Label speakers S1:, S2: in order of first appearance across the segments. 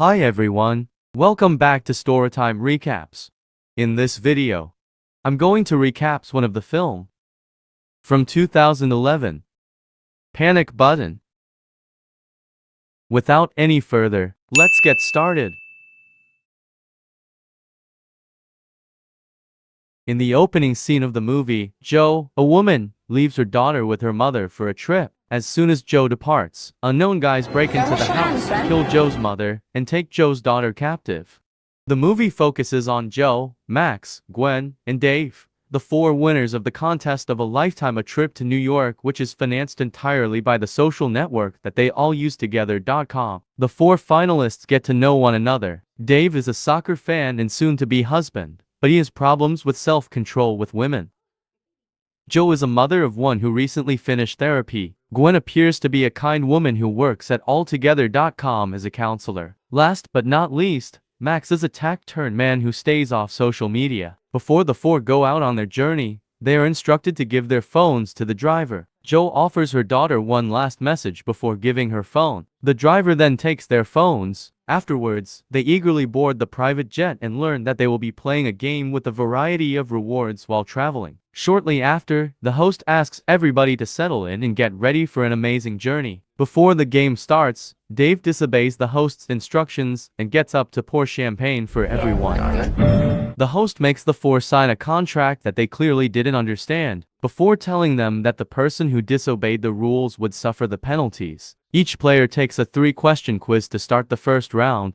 S1: Hi everyone, welcome back to Storytime Recaps. In this video, I'm going to recap one of the film from 2011, Panic Button. Without any further, let's get started. In the opening scene of the movie, Jo, a woman, leaves her daughter with her mother for a trip. As soon as Jo departs, unknown guys break into the house, kill Jo's mother, and take Jo's daughter captive. The movie focuses on Jo, Max, Gwen, and Dave, the four winners of the contest of a lifetime, a trip to New York, which is financed entirely by the social network that they all use together.com. The four finalists get to know one another. Dave is a soccer fan and soon-to-be husband, but he has problems with self-control with women. Jo is a mother of one who recently finished therapy. Gwen appears to be a kind woman who works at alltogether.com as a counselor. Last but not least, Max is a tact-turned man who stays off social media. Before the four go out on their journey, they are instructed to give their phones to the driver. Jo offers her daughter one last message before giving her phone. The driver then takes their phones. Afterwards, they eagerly board the private jet and learn that they will be playing a game with a variety of rewards while traveling. Shortly after, the host asks everybody to settle in and get ready for an amazing journey. Before the game starts, Dave disobeys the host's instructions and gets up to pour champagne for everyone. The host makes the four sign a contract that they clearly didn't understand, before telling them that the person who disobeyed the rules would suffer the penalties. Each player takes a 3-question quiz to start the first round.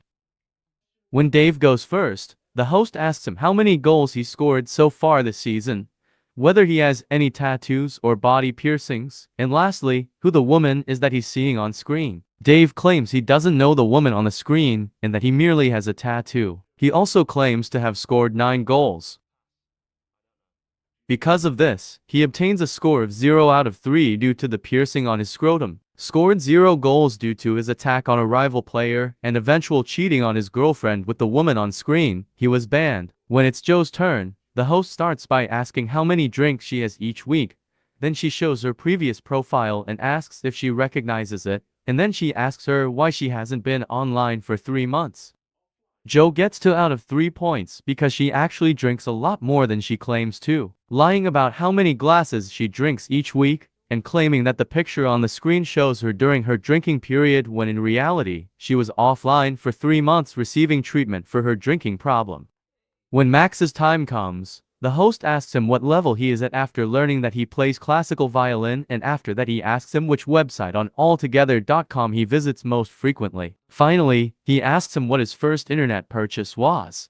S1: When Dave goes first, the host asks him how many goals he scored so far this season, whether he has any tattoos or body piercings, and lastly, who the woman is that he's seeing on screen. Dave claims he doesn't know the woman on the screen and that he merely has a tattoo. He also claims to have scored 9 goals. Because of this, he obtains a score of 0 out of 3 due to the piercing on his scrotum. Scored 0 goals due to his attack on a rival player and eventual cheating on his girlfriend with the woman on screen. He was banned. When it's Jo's turn, the host starts by asking how many drinks she has each week. Then she shows her previous profile and asks if she recognizes it, and then she asks her why she hasn't been online for 3 months. Jo gets 2 out of 3 points because she actually drinks a lot more than she claims to, lying about how many glasses she drinks each week, and claiming that the picture on the screen shows her during her drinking period when in reality, she was offline for 3 months receiving treatment for her drinking problem. When Max's time comes, the host asks him what level he is at after learning that he plays classical violin, and after that he asks him which website on alltogether.com he visits most frequently. Finally, he asks him what his first internet purchase was.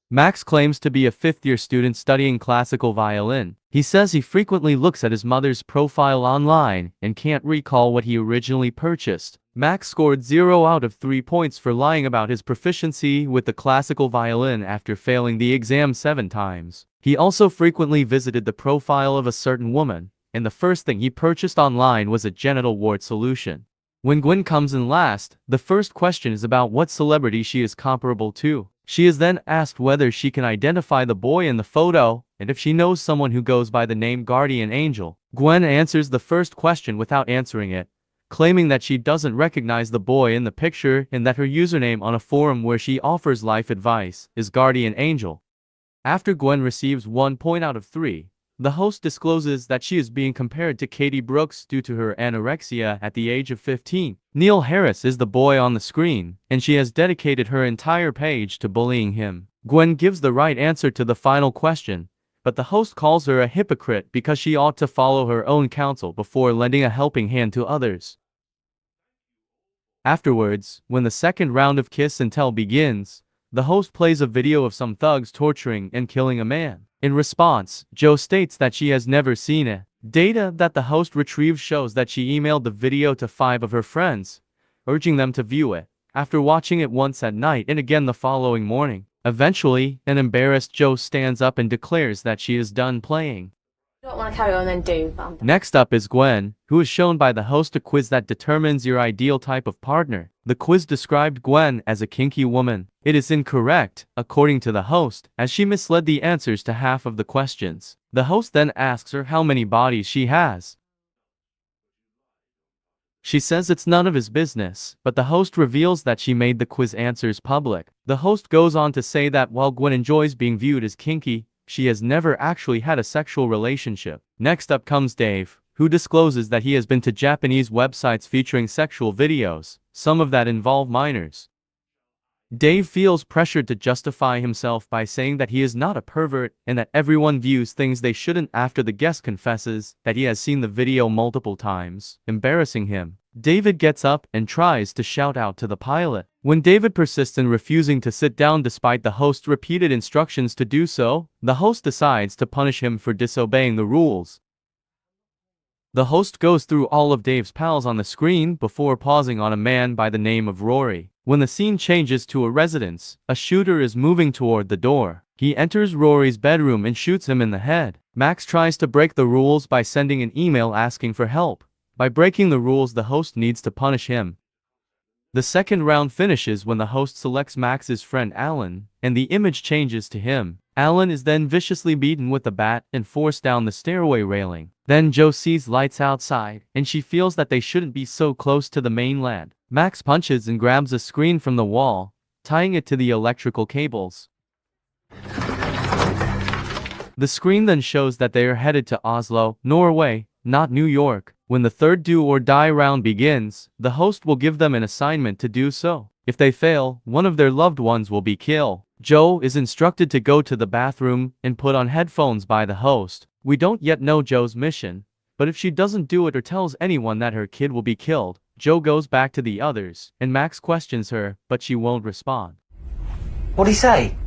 S1: Max claims to be a 5th-year student studying classical violin. He says he frequently looks at his mother's profile online and can't recall what he originally purchased. Max scored 0 out of 3 points for lying about his proficiency with the classical violin after failing the exam 7 times. He also frequently visited the profile of a certain woman, and the first thing he purchased online was a genital wart solution. When Gwen comes in last, the first question is about what celebrity she is comparable to. She is then asked whether she can identify the boy in the photo, and if she knows someone who goes by the name Guardian Angel. Gwen answers the first question without answering it, claiming that she doesn't recognize the boy in the picture and that her username on a forum where she offers life advice is Guardian Angel. After Gwen receives 1 point out of 3, the host discloses that she is being compared to Katie Brooks due to her anorexia at the age of 15. Neil Harris is the boy on the screen, and she has dedicated her entire page to bullying him. Gwen gives the right answer to the final question, but the host calls her a hypocrite because she ought to follow her own counsel before lending a helping hand to others. Afterwards, when the second round of Kiss and Tell begins, the host plays a video of some thugs torturing and killing a man. In response, Jo states that she has never seen it. Data that the host retrieves shows that she emailed the video to 5 of her friends, urging them to view it, after watching it once at night and again the following morning. Eventually, an embarrassed Jo stands up and declares that she is done playing.
S2: Don't want to carry on then do.
S1: Next up is Gwen, who is shown by the host a quiz that determines your ideal type of partner. The quiz described Gwen as a kinky woman. It is incorrect, according to the host, as she misled the answers to half of the questions. The host then asks her how many bodies she has. She says it's none of his business, but the host reveals that she made the quiz answers public. The host goes on to say that while Gwen enjoys being viewed as kinky, she has never actually had a sexual relationship. Next up comes Dave, who discloses that he has been to Japanese websites featuring sexual videos, some of that involve minors. Dave feels pressured to justify himself by saying that he is not a pervert and that everyone views things they shouldn't after the guest confesses that he has seen the video multiple times, embarrassing him. David gets up and tries to shout out to the pilot. When David persists in refusing to sit down despite the host's repeated instructions to do so, the host decides to punish him for disobeying the rules. The host goes through all of Dave's pals on the screen before pausing on a man by the name of Rory. When the scene changes to a residence, a shooter is moving toward the door. He enters Rory's bedroom and shoots him in the head. Max tries to break the rules by sending an email asking for help. By breaking the rules, the host needs to punish him. The second round finishes when the host selects Max's friend Alan, and the image changes to him. Alan is then viciously beaten with a bat and forced down the stairway railing. Then Joe sees lights outside, and she feels that they shouldn't be so close to the mainland. Max punches and grabs a screen from the wall, tying it to the electrical cables. The screen then shows that they are headed to Oslo, Norway, not New York. When the third do or die round begins, the host will give them an assignment to do so. If they fail, one of their loved ones will be killed. Joe is instructed to go to the bathroom and put on headphones by the host. We don't yet know Joe's mission, but if she doesn't do it or tells anyone that her kid will be killed, Joe goes back to the others, and Max questions her, but she won't respond.
S3: What'd he say?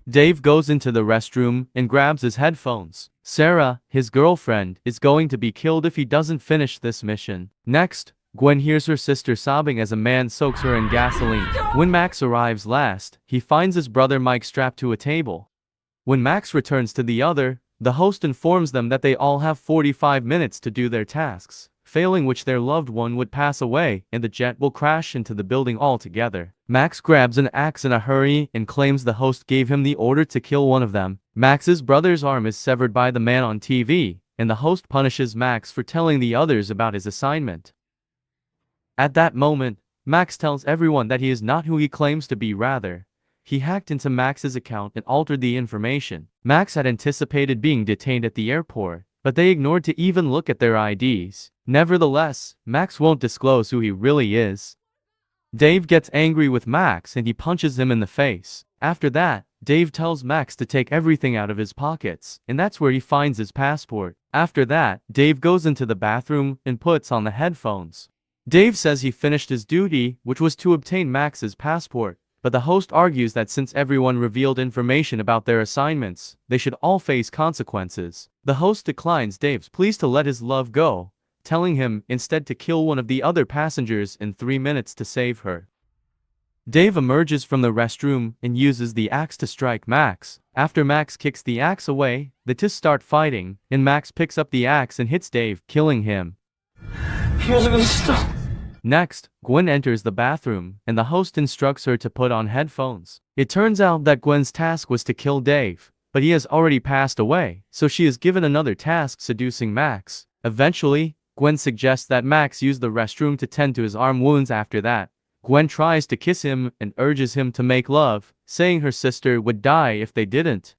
S1: Dave goes into the restroom and grabs his headphones. Sarah, his girlfriend, is going to be killed if he doesn't finish this mission. Next, Gwen hears her sister sobbing as a man soaks her in gasoline. When Max arrives last, he finds his brother Mike strapped to a table. When Max returns to the other, the host informs them that they all have 45 minutes to do their tasks, failing which their loved one would pass away and the jet will crash into the building altogether. Max grabs an axe in a hurry and claims the host gave him the order to kill one of them. Max's brother's arm is severed by the man on TV, and the host punishes Max for telling the others about his assignment. At that moment, Max tells everyone that he is not who he claims to be, rather, he hacked into Max's account and altered the information. Max had anticipated being detained at the airport, but they ignored to even look at their IDs. Nevertheless, Max won't disclose who he really is. Dave gets angry with Max and he punches him in the face. After that, Dave tells Max to take everything out of his pockets, and that's where he finds his passport. After that, Dave goes into the bathroom and puts on the headphones. Dave says he finished his duty, which was to obtain Max's passport, but the host argues that since everyone revealed information about their assignments, they should all face consequences. The host declines Dave's pleas to let his love go, telling him instead to kill one of the other passengers in 3 minutes to save her. Dave emerges from the restroom and uses the axe to strike Max. After Max kicks the axe away, the two start fighting, and Max picks up the axe and hits Dave, killing him.
S3: He wasn't gonna stop.
S1: Next, Gwen enters the bathroom, and the host instructs her to put on headphones. It turns out that Gwen's task was to kill Dave, but he has already passed away, so she is given another task seducing Max. Eventually, Gwen suggests that Max use the restroom to tend to his arm wounds. After that, Gwen tries to kiss him and urges him to make love, saying her sister would die if they didn't.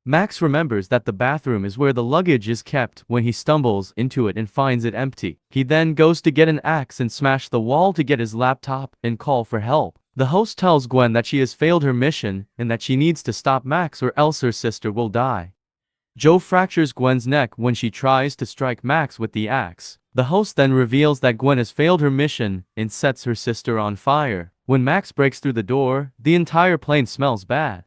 S1: Max remembers that the bathroom is where the luggage is kept when he stumbles into it and finds it empty. He then goes to get an axe and smash the wall to get his laptop and call for help. The host tells Gwen that she has failed her mission and that she needs to stop Max or else her sister will die. Joe fractures Gwen's neck when she tries to strike Max with the axe. The host then reveals that Gwen has failed her mission and sets her sister on fire. When Max breaks through the door, the entire plane smells bad.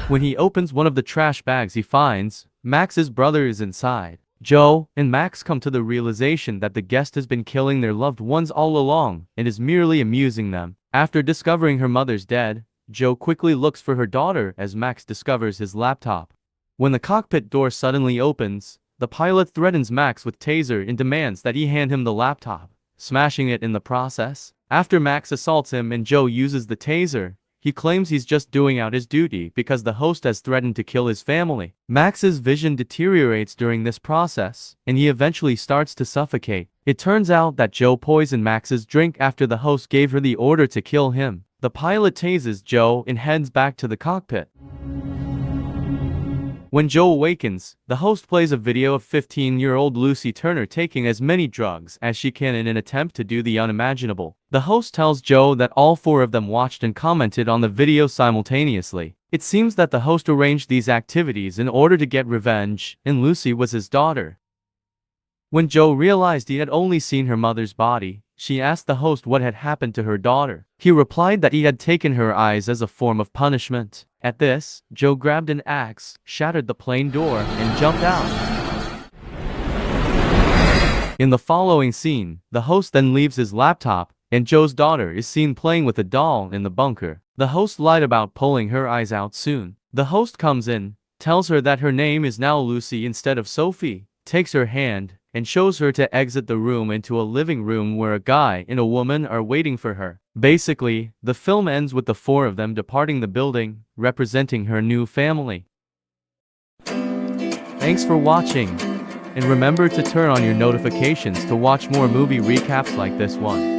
S1: When he opens one of the trash bags he finds, Max's brother is inside. Joe and Max come to the realization that the guest has been killing their loved ones all along and is merely amusing them. After discovering her mother's dead, Joe quickly looks for her daughter as Max discovers his laptop. When the cockpit door suddenly opens, the pilot threatens Max with taser and demands that he hand him the laptop, smashing it in the process. After Max assaults him and Joe uses the taser, He claims he's just doing out his duty because the host has threatened to kill his family. Max's vision deteriorates during this process, and he eventually starts to suffocate. It turns out that Joe poisoned Max's drink after the host gave her the order to kill him. The pilot tases Joe and heads back to the cockpit. When Joe awakens, the host plays a video of 15-year-old Lucy Turner taking as many drugs as she can in an attempt to do the unimaginable. The host tells Joe that all four of them watched and commented on the video simultaneously. It seems that the host arranged these activities in order to get revenge, and Lucy was his daughter. When Joe realized he had only seen her mother's body, she asked the host what had happened to her daughter. He replied that he had taken her eyes as a form of punishment. At this, Joe grabbed an axe, shattered the plane door, and jumped out. In the following scene, the host then leaves his laptop, and Joe's daughter is seen playing with a doll in the bunker. The host lied about pulling her eyes out soon. The host comes in, tells her that her name is now Lucy instead of Sophie, takes her hand, and shows her to exit the room into a living room where a guy and a woman are waiting for her. Basically, the film ends with the four of them departing the building, representing her new family. Thanks for watching, and remember to turn on your notifications to watch more movie recaps like this one.